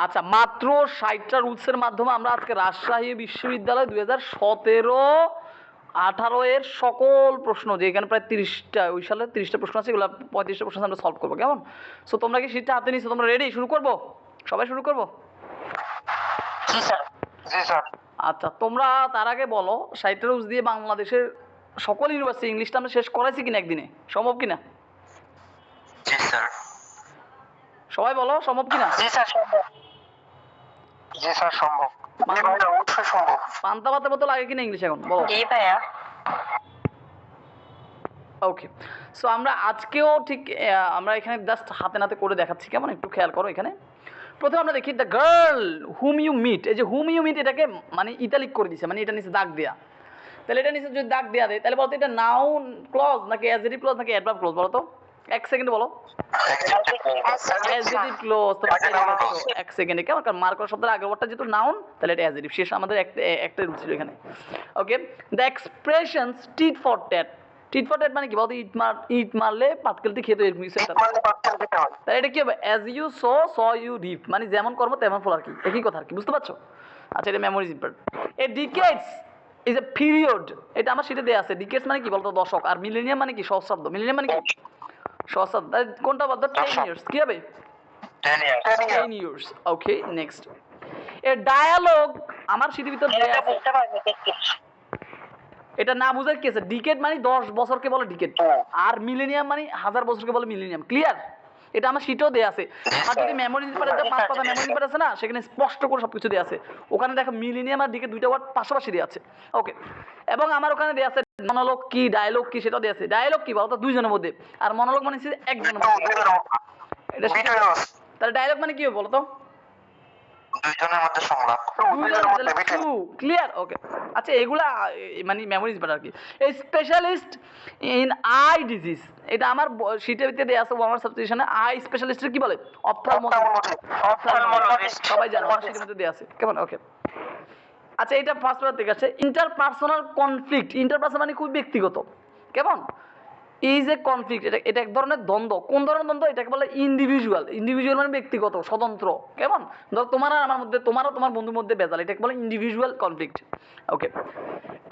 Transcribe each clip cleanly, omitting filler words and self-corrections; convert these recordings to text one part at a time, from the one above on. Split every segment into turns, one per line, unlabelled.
আচ্ছা, মাত্র 60টা রুলসের মাধ্যমে আমরা আজকে রাজশাহী বিশ্ববিদ্যালয় 2017-18 এর সকল প্রশ্ন, যে এখানে প্রায় 30টা, ওই সালে 30টা প্রশ্ন আছে, এগুলো 35টা প্রশ্ন আমরা সলভ করবো, কেমন? সো তোমরা কি শীটটা হাতে নিচ্ছ? তোমরা রেডি? শুরু করবো? সবাই শুরু করবো?
জি স্যার। জি স্যার।
আচ্ছা, তোমরা তার আগে বলো 60টা রুলস দিয়ে বাংলাদেশের সকল ইউনিভার্সিটি ইংলিশটা আমরা শেষ করাইছি কিনা একদিনে? সম্ভব কিনা?
জি স্যার।
সবাই বলো সম্ভব কিনা?
জি স্যার সম্ভব। জি স্যার সম্ভব। জি ভাইয়া অবশ্যই সম্ভব।
পান্তা ভাতের মতো লাগে কিনা ইংলিশ এখন বলো?
জি ভাইয়া।
ওকে, সো আমরা আজকেও ঠিক আমরা এখানে জাস্ট হাতে নাতে করে দেখাচ্ছি, কেমন? একটু খেয়াল করো। এখানে প্রথমে আমরা দেখি the girl whom you meet. এই যে হুম ইউ মিট, এটাকে মানে ইতালিক করে দিছে, মানে এটা নিচে দাগ দেয়া। তাহলে এটা নিচে যদি দাগ দেয়া দেয়, তাহলে বলতো এটা নাউন ক্লজ নাকি অ্যাডজেক্টিভ ক্লজ নাকি অ্যাডভার্ব ক্লজ? বলো তো, এক সেকেন্ডে বলো। Adjective clause. এক সেকেন্ডে, কেমন? কারণ মার্ক করা শব্দের আগের ওয়ার্ডটা যেহেতু নাউন, তাহলে এটা অ্যাডজেক্টিভ। শেষ আমাদের একটা রুল ছিল এখানে। Okay, the expressions tit for tat. Tit for tat মানে কি বলতো? ইট মারলে পাটকেলতে খেতে, এরকম কিছু একটা। তাহলে এটা কি হবে? As you sow you reap, মানে যেমন কর্ম তেমন ফল আর কি, একই কথা আর কি, বুঝতে পারছো? আচ্ছা, এটা memory important. A ডিকেডস is a period. এটা আমার সেটা দেওয়া আছে। ডিকেডস মানে কি বলতো? দশক। আর মিলেনিয়াম মানে কি? সহস্রাব্দ। মিলেনিয়াম মানে কি? সহস্রাব্দ। কোনটা বলতো? 10 ইয়ার্স। কি হবে? 10 years. Okay, next. A dialogue, আমার সেটির ভিতর দেয়া আছে। এটা না বুঝার কি আছে? ডিকেড মানে 10 বছরকে বলে ডিকেড, আর মিলেনিয়াম মানে 1000 বছরকে বলে মিলেনিয়াম। ক্লিয়ার? এটা আমার শীটেও দেয়া আছে। আর যদি মেমোরি পারে, 5 পাতা মেমোরি পারে আছে না, সেখানে স্পষ্ট করে সবকিছু দেয়া আছে। ওখানে দেখো মিলেনিয়াম আর ডিকেড দুইটা ওয়ার্ড পাশাপাশি দেয়া আছে। ওকে, এবং আমার ওখানে দেয়া আছে মনোলগ কি ডায়ালগ কি, সেটাও দেয়া আছে। ডায়ালগ কি বলতো? দুইজনের মধ্যে, আর মনোলগ মানে একজনের মধ্যে। এটা তাহলে ডায়ালগ মানে কি হবে বলতো?
দুইজনের মধ্যে সংলাপ।
ক্লিয়ার? ওকে, আচ্ছা, এগুলা মানে মেমোরিজ বাট আর কি। এই স্পেশালিস্ট ইন আই ডিজিজ, এটা আমার শীটের ভিতরে দেয়া আছে। ওয়ার্ড সাবস্টিটিউশনে আই স্পেশালিস্টের কি বলে? অপথ্যালমোলজিস্ট। সবাই জানো, শীটের ভিতরে দেয়া আছে, কেমন? ওকে, আচ্ছা, এটা ফার্স্ট পার্ট থেকে আছে। Interpersonal conflict. ইন্টারপার্সোনাল মানে খুব ব্যক্তিগত, কেমন? ইজ এ কনফ্লিক্ট, এটা এক ধরনের দ্বন্দ্ব। কোন ধরনের দ্বন্দ্ব? এটাকে বলে ইন্ডিভিজুয়াল। ইন্ডিভিজুয়াল মানে ব্যক্তিগত, স্বতন্ত্র, কেমন? ধর তোমার আর আমার মধ্যে, তোমার আর তোমার বন্ধুর মধ্যে বেজাল, এটাকে বলে individual conflict. Okay,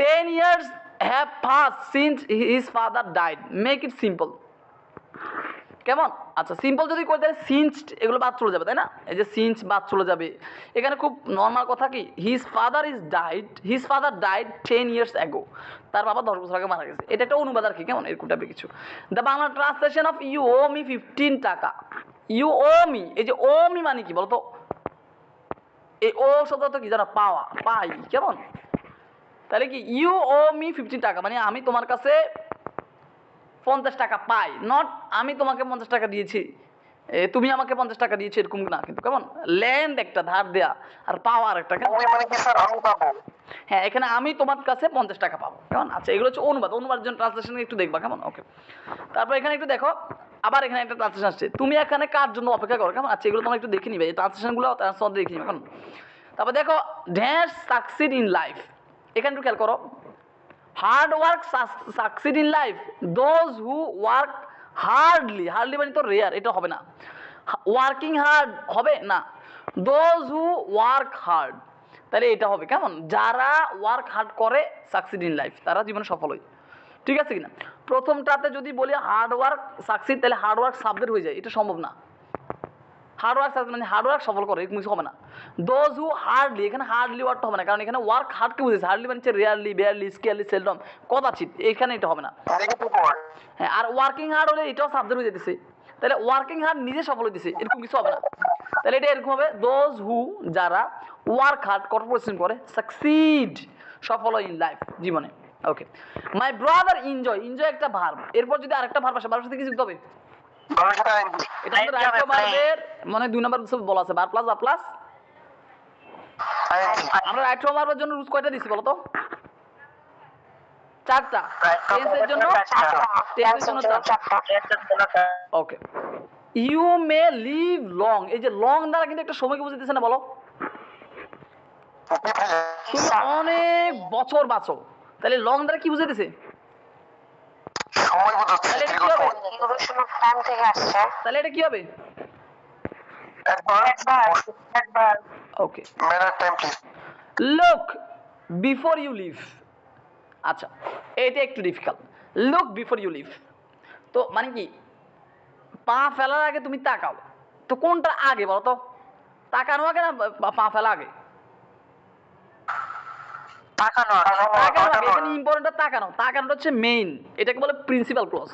10 years have passed since his father died. Make it simple. কেমন? আচ্ছা, সিম্পল যদি করে দেয়, সিন্স এগুলো বাদ চলে যাবে, তাই না? এই যে সিন্স বাদ চলে যাবে। এখানে খুব নর্মাল কথা কি, his father died 10 years ago. তার বাবা 10 বছর আগে মারা গেছে। এটা একটা অনুবাদ আর কি, কেমন? এরকম টাইপের কিছু। The Bangla translation of you owe me 15 taka. You owe me, এই যে ও মি মানে কি বলতো? এই ও শব্দ তো কি জানো? পাওয়া, পাই, কেমন? তাহলে কি ইউ ও মি 15 টাকা মানে আমি তোমার কাছে 50 টাকা পাই, নট আমি তোমাকে 50 টাকা দিয়েছি, তুমি আমাকে 50 টাকা দিয়েছো, এরকম না কিন্তু, কেমন? ল্যান্ড একটা ধার দেয়া, আর পাওয়ার একটা, হ্যাঁ, এখানে আমি তোমার কাছে 50 টাকা পাবো, কেমন? আচ্ছা, এগুলো হচ্ছে অনুবাদ। অনুবাদের জন্য ট্রান্সলেশন একটু দেখবা, কেমন? ওকে, তারপর এখানে একটু দেখো, আবার এখানে একটা ট্রান্সলেশন আসছে, তুমি এখানে কার জন্য অপেক্ষা করো, কেমন? আচ্ছা, এগুলো তোমরা একটু দেখে নিবে, এই ট্রান্সলেশনগুলো দেখে নিবে, কেমন? তারপর দেখো, ড্যাশ সাকসিড ইন লাইফ। এখানে একটু খেয়াল করো, hard work succeed in life, those who work hardly. Hardly মানে তো রেয়ার, এটা হবে না। ওয়ার্কিং হার্ড হবে না, দোজ হু ওয়ার্ক হার্ড, তাহলে এটা হবে, কেমন? যারা ওয়ার্ক হার্ড করে সাকসিড ইন লাইফ, তারা জীবনে সফল হয়। ঠিক আছে কিনা? প্রথমটাতে যদি বলি হার্ড ওয়ার্ক সাকসিড, তাহলে হার্ড ওয়ার্ক সাবজেক্ট হয়ে যায়, এটা সম্ভব না। হার্ড ওয়ার্ক মানে হার্ড ওয়ার্ক সফল করে, এরকম কিছু হবে না। দোজ হু হার্ডলি, এখানে হার্ডলি ওয়ার্ডটা হবে না, কারণ এখানে ওয়ার্ক হার্ডকে বুঝেছে। হার্ডলি মানে হচ্ছে রেয়ারলি, বেয়ারলি, স্কেয়ারলি, সেলডম, কদাচিৎ, এখানে এটা হবে না। হ্যাঁ, আর ওয়ার্কিং হার্ড হলে এটাও সাবজেক্ট হয়ে যেতেছে, তাহলে ওয়ার্কিং হার্ড নিজে সফল হইতেছে, এরকম কিছু হবে না। তাহলে এটা এরকম হবে, দোজ হু, যারা ওয়ার্ক হার্ড, কঠোর পরিশ্রম করে, সাকসিড, সফল হয় ইন লাইফ, জীবনে। ওকে, মাই ব্রাদার এনজয়। এনজয় একটা ভার্ব, এরপর যদি আরেকটা ভার্ব আসে, ভার্বের সাথে কি যুক্ত হবে? এটা কিন্তু রাইট ভার্বের মানে 2 নাম্বার বলা আছে, ভার্ব প্লাস আমরা রাইট ভার্বের জন্য রুলস কয়টা দিছি বলো তো? 4টা। টেন্সের জন্য 4টা। ওকে, ইউ মে লিভ লং। এই যে লং দ্বারা কিন্তু একটা সময়কে বুঝাইতেছে না, বলো? তুমি অনেক বছর বাঁচো, তাহলে লং দ্বারা কি বুঝাইতেছে? সময় বোঝাচ্ছে। তাহলে এটা কি হবে?
একবার
okay,
manner time please.
Look before you leave. আচ্ছা, এটা একটু difficult. Look before you leave, তো মানে কি পা ফেলার আগে তুমি তাকাও, তো কোনটা আগে বলো তো? তাকানো আগে না পা ফেলা আগে?
তাকানো
তাকানো আগে। এখানে ইম্পর্টেন্ট তাকানো। তাকানোটা হচ্ছে মেইন, এটাকে বলে প্রিন্সিপাল ক্লজ।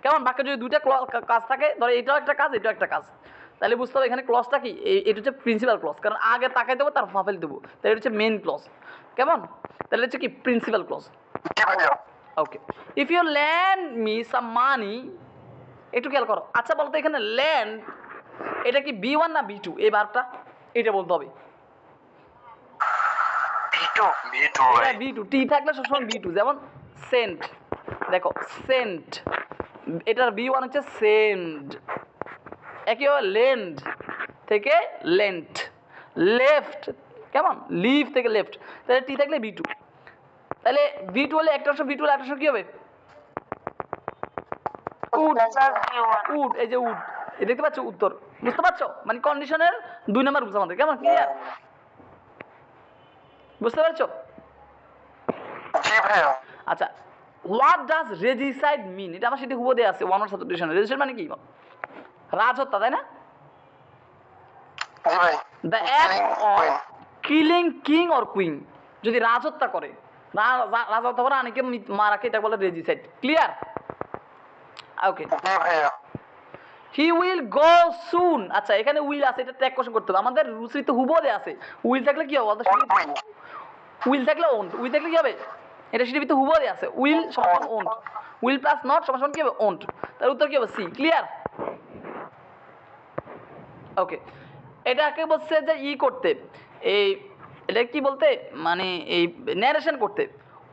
কেমন? বাক্যে যদি দুইটা কাজ থাকে, ধরো এটাও একটা কাজ, এটাও একটা কাজ, তাহলে বুঝতে হবে এখানে ক্লজটা কি। এটা হচ্ছে প্রিন্সিপাল ক্লজ, কারণ আগে তাকাই দেবো তার পা ফেলে দেবো, তাহলে এটা হচ্ছে মেইন ক্লজ। কেমন? তাহলে হচ্ছে কি principal clause. Okay, if you lend me some money, একটু খেয়াল করো। আচ্ছা বলো তো এখানে ল্যান্ড এটা কি B1 না B2? এই ভার্বটা এটা বলতে হবে।
বিটু
এটা B2, টি থাকলে সবসময় B2, যেমন সেন্ট। দেখো সেন্ট, এটার B1 হচ্ছে সেন্ড। একইভাবে লেন্ড থেকে লেন্ট, লেফট কেমন, লিভ থেকে লেফট, তাহলে টি থাকলে B2। তাহলে B2 হলে একটা অংশ, B2 হলে একটা অংশ কি হবে? উড, উড, এই যে উড, এই দেখতে পাচ্ছ উত্তর, বুঝতে পারছো? মানে কন্ডিশনের 2 নম্বর বুঝতে আমাদের, কেমন ক্লিয়ার? বুঝতে পারছো?
জি ভাইয়া।
আচ্ছা, হোয়াট ডাজ রেজিসাইড মিন? এটা আমার সেটা হুবো দেওয়া আছে ওয়ান ওয়ার্ড সাবস্টিটিউশন। রেজিসাইড মানে কি? রাজহত্যা, তাই না?
জি ভাই।
The act of killing king or queen. যদি রাজহত্যা করে, রাজহত্যা করে রানীকে মারাকে, এটা বলে রেজিসাইড। ক্লিয়ার? ওকে,
জি ভাইয়া।
হি উইল গো সুন। আচ্ছা, এখানে উইল আছে, এটা ট্যাগ কোশ্চেন করতে হবে। আমাদের রুচিতে হুবো দেওয়া আছে, উইল থাকলে কি হবে? উইল থাকলে ওন্ট, উইল থাকলে কি হবে? এটা সিটিভিতে হুবো দেওয়া আছে, উইল সমান ওন্ট, উইল প্লাস নট সমান কি হবে? ওন্ট। তার উত্তর কি হবে? সি। ক্লিয়ার? ওকে, এটাকে বলছে যে করতে, এই এটা কি বলতে, মানে এই ন্যারেশন করতে।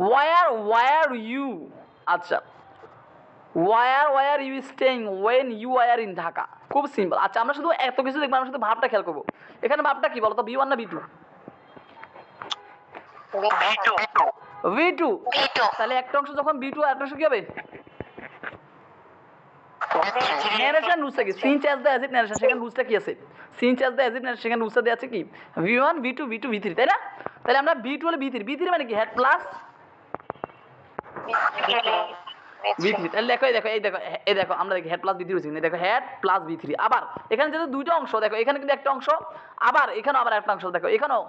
ওয়ার ইউ, আচ্ছা where you staying when you are in Dhaka. খুব সিম্পল। আচ্ছা, আমরা শুধু এত কিছু দেখবো, আমরা শুধু ভাবটা খেয়াল করবো। এখানে ভাবটা কি বলতো? B1 না B2? B2। তাহলে একটা অংশ যখন B2, আর একটা অংশ কি হবে? ন্যারেশন রুলসটা কি? Scene change the as it narration, সেখানে রুলসটা কি আছে? Scene change the as it narration, সেখানে রুলসটা দেওয়া আছে কি? V1 V2 V2 V3, তাই না? তাহলে আমরা B2 হলে B3, B3 মানে কি হেড প্লাস V3। তাহলে দেখো এই দেখো আমরা দেখি হেড প্লাস V3 হচ্ছে, দেখো হেড প্লাস V3। আবার এখানে যেহেতু দুইটা অংশ, দেখো এখানে কিন্তু একটা অংশ, আবার এখানেও আবার একটা অংশ, দেখো এখানেও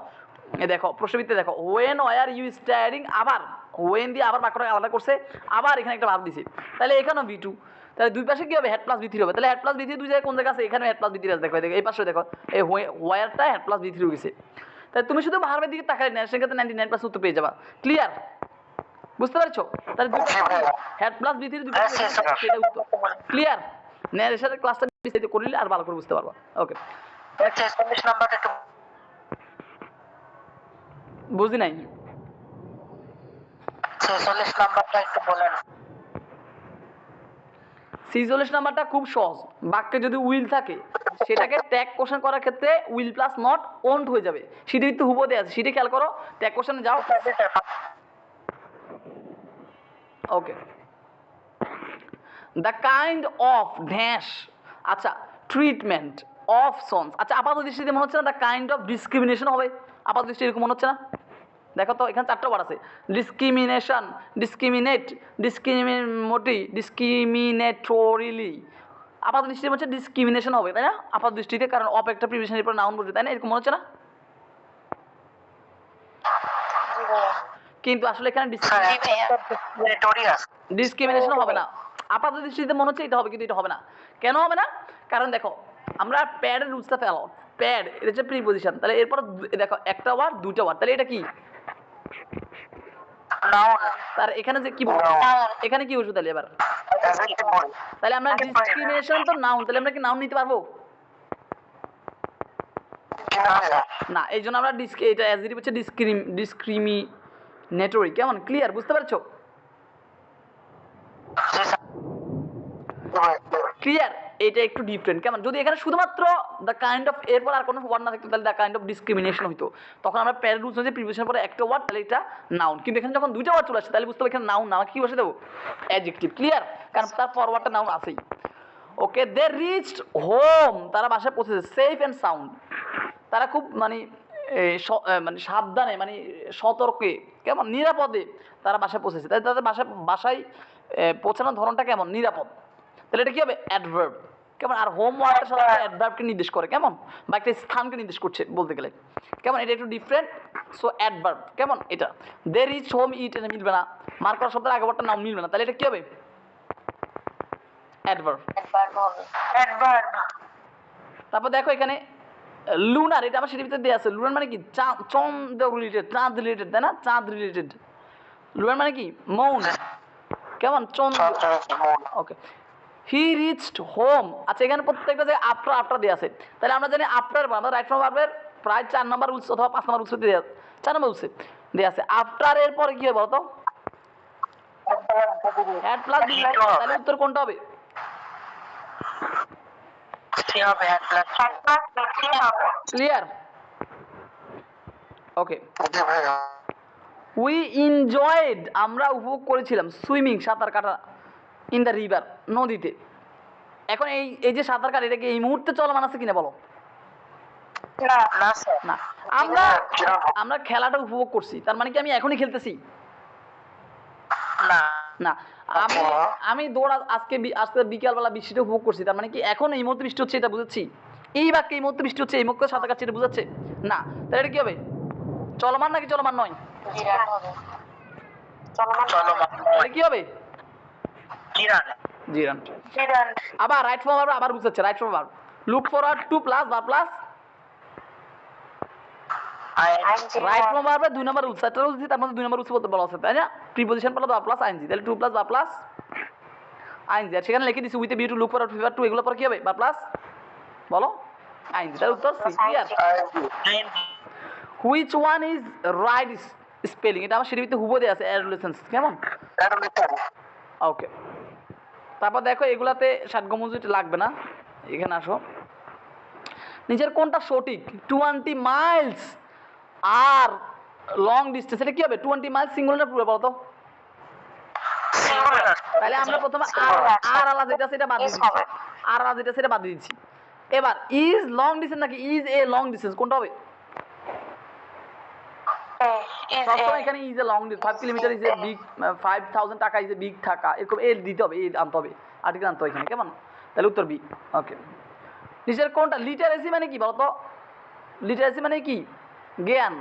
দেখো প্রশ্নবিদতে দেখো ওয়েন ওয়ার ইউ স্টারিং, আবার ওয়েন দিয়ে আবার বাক্যটা আলাদা করছে, আবার এখানে একটা ভাব দিছে, তাহলে এখানেও V2। তাহলে দুই পাশে কি হবে? হেড প্লাস V3 হবে। তাহলে হেড প্লাস V3 দুই জায়গায় কোন জায়গা আছে? এখানে হেড প্লাস V3 আছে, দেখো এই পাশে দেখো এই ওয়ারটা হেড প্লাস V3 হয়ে গেছে। তাহলে তুমি শুধু ভার্বের দিকে তাকালে না, সেক্ষেত্রে 99% উত্তর পেয়ে যাবা। ক্লিয়ার? বুঝতে পারছো? তাহলে দুটো হেড প্লাস V3 দুটো সেটা উত্তর। ক্লিয়ার? ন্যারেশনের ক্লাসটা বিস্তারিত করলে আর ভালো করে বুঝতে পারবা। ওকে,
46 নাম্বারটা একটু
বুঝি নাই।
46 নাম্বারটা একটু বলেন।
46 নাম্বারটা খুব সহজ। বাক্যে যদি উইল থাকে, সেটাকে ট্যাগ কোশ্চেন করার ক্ষেত্রে উইল প্লাস নট ওন্ট হয়ে যাবে। সেটি কিন্তু হুবো দেওয়া আছে, সেটি খেয়াল করো। ট্যাগ কোশ্চেনে যাও। ওকে, দ্য কাইন্ড অফ ড্যাশ, আচ্ছা ট্রিটমেন্ট অফ সন্স। আচ্ছা, আপাত দৃষ্টিতে মনে হচ্ছে না দ্য কাইন্ড অফ ডিসক্রিমিনেশন হবে? আপাত দৃষ্টি এরকম মনে হচ্ছে না? দেখো তো এখানে 4টা ওয়ার্ড আছে, ডিসক্রিমিনেশন, ডিসক্রিমিনেট, ডিসক্রিমিনেটি, ডিসক্রিমিনেটরিলি। আপাত দৃষ্টিতে হচ্ছে ডিসক্রিমিনেশন হবে, তাই না? আপাত দৃষ্টিতে, কারণ অফ একটা প্রিভিশনের পর নাউন বসবে, তাই না? এরকম মনে হচ্ছে না? কিন্তু আসলে এখানে ডিসক্রিমিনেশন হবে না। আপাত দৃষ্টিতে মনে হচ্ছে এটা হবে, কিন্তু এটা হবে না। কেন হবে না? কারণ দেখো আমরা প্যাডের রুলসটা ফেলো, প্যাড এটা হচ্ছে প্রিপোজিশন, তাহলে এরপর দেখো একটা ওয়ার্ড দুইটা ওয়ার্ড, তাহলে এটা কি?
নাউন।
তার এখানে যে কি বলবো, এখানে কি বসবে তাহলে এবার? তাহলে আমরা ডিসক্রিমিনেশন তো নাউন, তাহলে আমরা কি নাউন নিতে পারবো না? এই জন্য আমরা এটা অ্যাডজেক্টিভ হচ্ছে ডিসক্রিমিনেটরি। কেমন? ক্লিয়ার? বুঝতে পারছো? ক্লিয়ার? এটা একটু ডিফারেন্ট। কেমন? যদি এখানে শুধুমাত্র দ্য কাইন্ড অফ এরপর আর কোনো ওয়ার্ড না থাকতো, তাহলে দ্য কাইন্ড অফ ডিসক্রিমিনেশন হইতো। তখন আমরা প্যারের রুলস অনুযায়ী প্রিপোজিশনের পরে একটা ওয়ার্ড, তাহলে এটা নাউন। কিন্তু এখানে যখন দুইটা ওয়ার্ড চলে আসছে, তাহলে বুঝতে হবে এখানে নাউন না, কি বসে দেবো? অ্যাডজেক্টিভ। ক্লিয়ার? কারণ তার পর ওয়ার্ডটা নাউন আছেই। ওকে, দে রিচড হোম, তারা বাসায় পৌঁছেছে, সেফ অ্যান্ড সাউন্ড, তারা খুব মানে মানে সাবধানে মানে সতর্কে কেমন নিরাপদে তারা বাসায় পৌঁছেছে, তাই তাদের বাসায় পৌঁছানোর ধরনটা কেমন নিরাপদ, তাহলে এটা কী হবে অ্যাডভার্ব কেমন। আর হোম ওয়ার্ডের সাথে অ্যাডভার্বকে নির্দেশ করে কেমন, বা একটা স্থানকে নির্দেশ করছে বলতে গেলে কেমন, এটা একটু ডিফারেন্ট। সো অ্যাডভার্ব কেমন, এটা দে রিচ হোম ইট, এটা মিলবে না, মার্ক করার শব্দের আগেরটা নাম মিলবে না, তাহলে এটা কী হবে অ্যাডভার্ব। তারপর দেখো এখানে লুনার, এটা আমার সেটির ভিতরে দেওয়া আছে, লুনার মানে কি চন্দ্র রিলেটেড, চাঁদ রিলেটেড, তাই না, চাঁদ রিলেটেড। লুনার মানে কি মৌন কেমন চন্দ্র, ওকে। হি রিচড হোম, আচ্ছা এখানে প্রত্যেকটা জায়গায় আফটার দেওয়া আছে, তাহলে আমরা জানি আফটার আমরা রাইট ফ্রম ভার্বের প্রায় 4 নম্বর উৎস অথবা 5 নম্বর উৎস দেওয়া, 4 নম্বর উৎসে দেওয়া আছে। আফটার এর পরে কি হবে বলতো, হ্যাড প্লাস বি, তাহলে উত্তর কোনটা হবে, ক্লিয়ার, ওকে। উই এনজয়েড, আমরা উপভোগ করেছিলাম, সুইমিং সাঁতার কাটা, ইন দ্য রিভার, নদীতে। এখন এই যে সাঁতার কাটা, এটা কি এই মুহূর্তে চলমান আছে কিনা বলো, না। আমরা খেলাটা উপভোগ করছি, তার মানে কি আমি এখনই খেলতেছি, না। আমি দৌড় আজকে বিকালবেলা বৃষ্টিটা উপভোগ করছি, তার মানে কি এখন এই মুহূর্তে বৃষ্টি হচ্ছে এটা বুঝাচ্ছি, এই বাক্যে এই মুহূর্তে বৃষ্টি হচ্ছে, এই মুহূর্তে সাঁতার কাটছে এটা বুঝাচ্ছে না, তাহলে এটা কি হবে চলমান নাকি চলমান নয়, তাহলে কি হবে জিরান্ট। আবার রাইট ফর্ম ভার্ব আবার বুঝাচ্ছে, right form verb look forward to plus verb plus right form ভার্বের 2 নম্বর উৎস, একটা উৎস তার মধ্যে 2 নম্বর উৎস বলতে বলা আছে, তাই না, preposition plus verb plus I N G, তাহলে 2 প্লাস ভার্ব প্লাস আইএনজি, আর সেখানে লিখে দিছি with a view to look forward fever to, এগুলো পর কি হবে ভার্ব প্লাস বলো আইএনজি, তার উত্তর C, clear. Which one is right spelling, এটা আমার সেটির ভিতরে হুবো দেয়া আছে অ্যাডোলেসেন্স কেমন, ওকে। তারপর দেখো এগুলাতে ষাটগম্বুজ লাগবে না, এখানে আসো, নিচের কোনটা সঠিক, 20 মাইলস আর লং ডিস্টেন্স, এটা কি হবে 20 মাইলস সিঙ্গুলার না প্লুরাল বলো তো, তাহলে আমরা প্রথমে আর আলা যেটা সেটা বাদ দিয়ে দিচ্ছি, আর আলা যেটা সেটা বাদ দিয়ে দিচ্ছি। এবার ইজ লং ডিস্টেন্স নাকি ইজ এ লং ডিস্টেন্স, কোনটা হবে, সবসময় এখানে is a long distance, 5 kilometre is a big, 5000 টাকা ইজ এ বিগ টাকা, এরকম এ দিতে হবে, এ আনতে হবে, আর্টিকেল আনতে হবে এখানে কেমন, তাহলে উত্তর বি, ওকে। নিচের কোনটা, লিটারেসি মানে কি বলতো, লিটারেসি মানে কি জ্ঞান,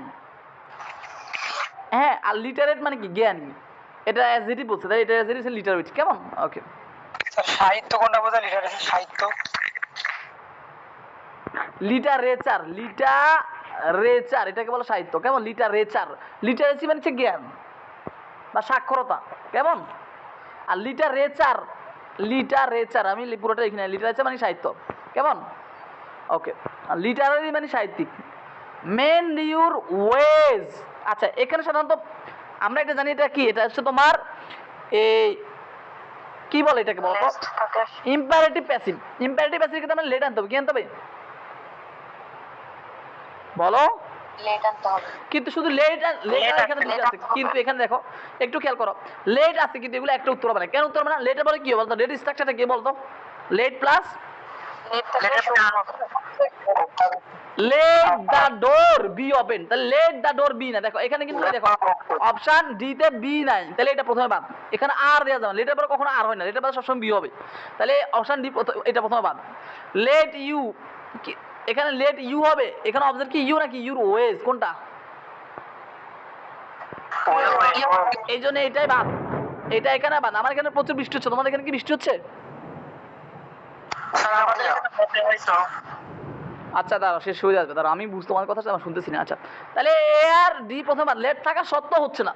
হ্যাঁ, আর লিটারেট মানে কি জ্ঞানী, এটা অ্যাডজেক্টিভ বলছে, তাই এটা অ্যাডজেক্টিভ লিটারেট কেমন, ওকে।
সাহিত্য কোনটা বোঝায়, লিটারেচার সাহিত্য,
লিটারেচার এটাকে বলে সাহিত্য কেমন, লিটারেচার, লিটারেসি মানে হচ্ছে জ্ঞান বা সাক্ষরতা কেমন, আর লিটারেচার আমি পুরোটা লিখি না, লিটারেচার মানে সাহিত্য কেমন, ওকে। আর লিটারারি মানে সাহিত্যিক, মেন্ড ইউর ওয়েজ, আচ্ছা এখানে সাধারণত আমরা এটা জানি, এটা কি, এটা হচ্ছে তোমার এই কি বলে এটাকে বলতো ইম্পারেটিভ প্যাসিভ, ইম্পারেটিভ প্যাসিভ কিন্তু আমরা লেট আনতে হবে, কি আনতে হবে বলো, কিন্তু শুধু লেট এখানে দুটো আছে, কিন্তু এখানে দেখো একটু খেয়াল করো, লেট আছে কিন্তু এগুলো একটা উত্তর হবে না, কেন উত্তর হবে না, লেটের পরে কি হবে বলতো, লেট স্ট্রাকচারটা কি বলতো, let plus let the door be open, তাহলে লেট দ্য ডোর বি না, দেখো এখানে কিন্তু দেখো অপশন ডি তে বি নাই, তাহলে এটা প্রথমে বাদ, এখানে আর দেওয়া যাবে না, লেটের পরে কখনো আর হয় না, লেটের পরে সবসময় বি হবে, তাহলে অপশন ডি এটা প্রথমে বাদ। লেট ইউ, এখানে লেট ইউ হবে, এখানে অবজেক্ট কি ইউ নাকি ইউর ওয়েজ, কোনটা, এই জন্য এটাই বাদ, এটা এখানে বাদ। আমার এখানে প্রচুর বৃষ্টি হচ্ছে, তোমাদের এখানে কি বৃষ্টি হচ্ছে, আচ্ছা দাঁড়াও শেষ হয়ে যাবে, দাঁড়াও আমি বুঝতে তোমার কথা আমার শুনতেছি না, আচ্ছা তাহলে এ আর ডি প্রথমে বাদ, লেট থাকা সত্ত্বেও হচ্ছে না,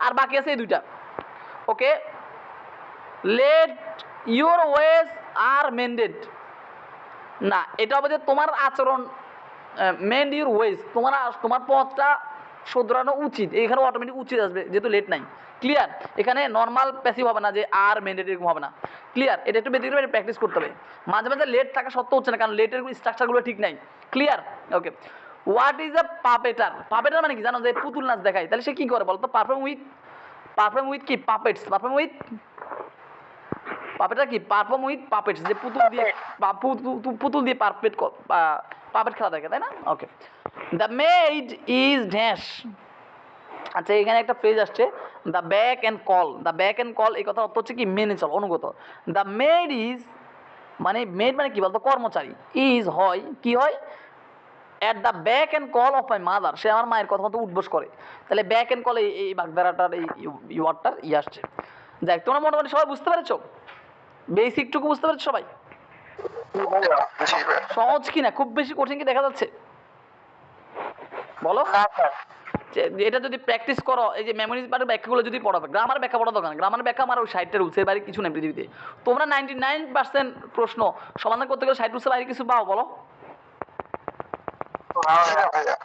আর বাকি আছে এই দুইটা, ওকে। লেট ইউর ওয়েজ আর মেন্ডেড, না এটা হবে যে তোমার আচরণ, মেন্ড ইউর ওয়েজ, তোমার পথটা শুধরানো উচিত, এখানে অটোমেটিক উচিত আসবে যেহেতু লেট নাই, ক্লিয়ার। এখানে নর্মাল প্যাসিভ হবে না যে আর মেন্ডেড এরকম হবে না, ক্লিয়ার। এটা একটু বেশি করে প্র্যাকটিস করতে হবে, মাঝে মাঝে লেট থাকা সত্ত্বেও হচ্ছে না, কারণ লেটের স্ট্রাকচারগুলো ঠিক নাই, clear, okay. What is a puppeteer, puppeteer মানে কি জানো, যে পুতুল নাচ দেখায়, তাহলে সে কি করে বলতো, পারফর্ম উইথ কি পাপেটস, পারফর্ম উইথ পাপেটটা কি পারফর্ম উইথ পাপেটস, যে পুতুল দিয়ে পুতুল দিয়ে পাপেট খেলা থাকে, তাই না? Okay. The maid is dash. আচ্ছা এখানে একটা ফ্রেজ আসছে the beck and call. The beck and call এই কথা অর্থ হচ্ছে কি মেনে চল, অনুগত। দ্য মেড ইজ মানে মেড মানে কি বলতো কর্মচারী, ইজ হয় কি হয় at the beck and call of my mother, সে আমার মায়ের কথা মতো উঠবোস করে। তাহলে ব্যাক অ্যান্ড কল এই বাগধারাটার এই ওয়ার্ডটার আসছে। দেখ তোমরা মোটামুটি সবাই বুঝতে পেরেছো, বেসিকটুকু বুঝতে পেরেছো সবাই?
জি ভাইয়া।
সহজ কি না, খুব বেশি কঠিন কি দেখা যাচ্ছে বলো?
না স্যার।
এটা যদি প্র্যাকটিস করো, এই যে মেমোরিজ পার্টের ব্যাখ্যাগুলো যদি পড়াবে, গ্রামার ব্যাখ্যা পড়া দরকার, গ্রামার ব্যাখ্যা আমার ওই 60টা রুলসের বাইরে কিছু নেই পৃথিবীতে। তোমরা 99% প্রশ্ন সমাধান করতে গেলে 60 রুলসের বাইরে কিছু পাও বলো?
না ভাইয়া।